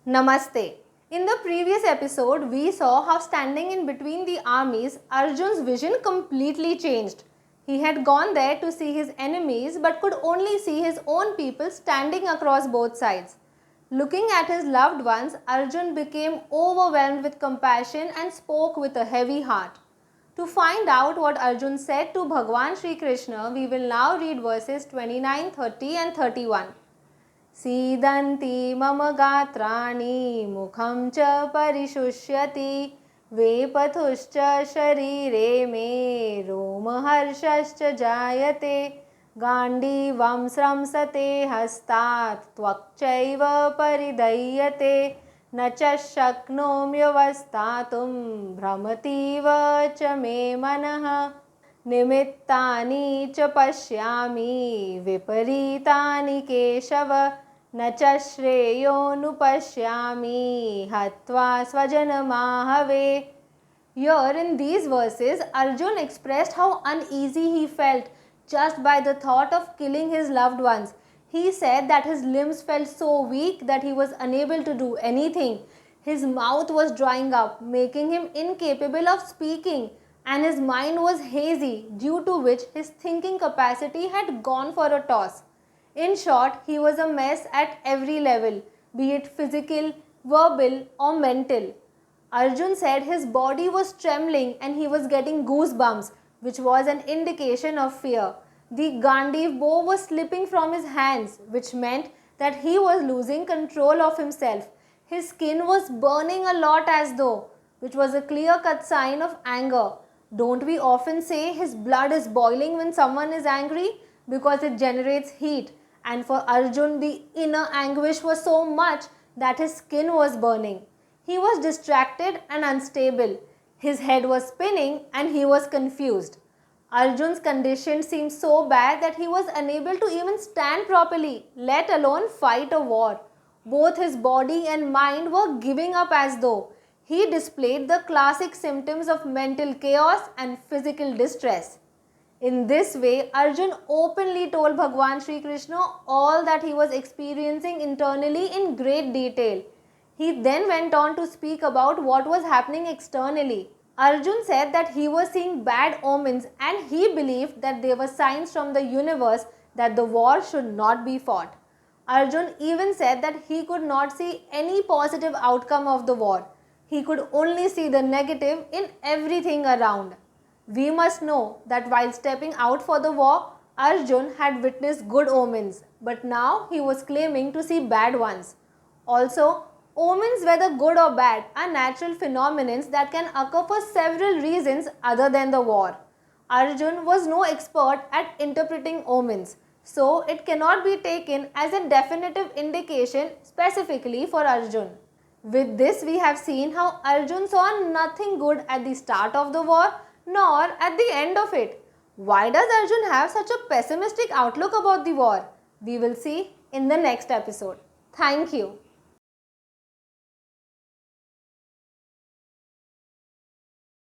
Namaste. In the previous episode, we saw how standing in between the armies, Arjun's vision completely changed. He had gone there to see his enemies but could only see his own people standing across both sides. Looking at his loved ones, Arjun became overwhelmed with compassion and spoke with a heavy heart. To find out what Arjun said to Bhagwan Sri Krishna, we will now read verses 29, 30 and 31. सीदन्ति मम गात्राणि मुखं च परिशुष्यति वेपथुश्च शरीरे मे रोमहर्षश्च जायते गाण्डीवं स्रंसते हस्तात् त्वक्चैव परिदह्यते न च शक्नोम्यवस्थातुं भ्रमतीव च मे मनः निमित्तानि च पश्यामि विपरीतानि केशव न च श्रेयोनुपश्यामि हत्वा स्वजनमाहवे. Here in these verses, Arjun expressed how uneasy he felt just by the thought of killing his loved ones. He said that his limbs felt so weak that he was unable to do anything. His mouth was drying up, making him incapable of speaking, and his mind was hazy, due to which his thinking capacity had gone for a toss. In short, he was a mess at every level, be it physical, verbal, or mental. Arjun said his body was trembling and he was getting goosebumps, which was an indication of fear. The Gandiv bow was slipping from his hands, which meant that he was losing control of himself. His skin was burning a lot as though, which was a clear-cut sign of anger. Don't we often say his blood is boiling when someone is angry? Because it generates heat. And for Arjun, the inner anguish was so much that his skin was burning. He was distracted and unstable. His head was spinning and he was confused. Arjun's condition seemed so bad that he was unable to even stand properly, let alone fight a war. Both his body and mind were giving up as though. He displayed the classic symptoms of mental chaos and physical distress. In this way, Arjun openly told Bhagwan Sri Krishna all that he was experiencing internally in great detail. He then went on to speak about what was happening externally. Arjun said that he was seeing bad omens and he believed that they were signs from the universe that the war should not be fought. Arjun even said that he could not see any positive outcome of the war. He could only see the negative in everything around. We must know that while stepping out for the war, Arjun had witnessed good omens, but now he was claiming to see bad ones. Also, omens, whether good or bad, are natural phenomena that can occur for several reasons other than the war. Arjun was no expert at interpreting omens, so it cannot be taken as a definitive indication specifically for Arjun. With this, we have seen how Arjun saw nothing good at the start of the war nor at the end of it. Why does Arjun have such a pessimistic outlook about the war? We will see in the next episode. Thank you.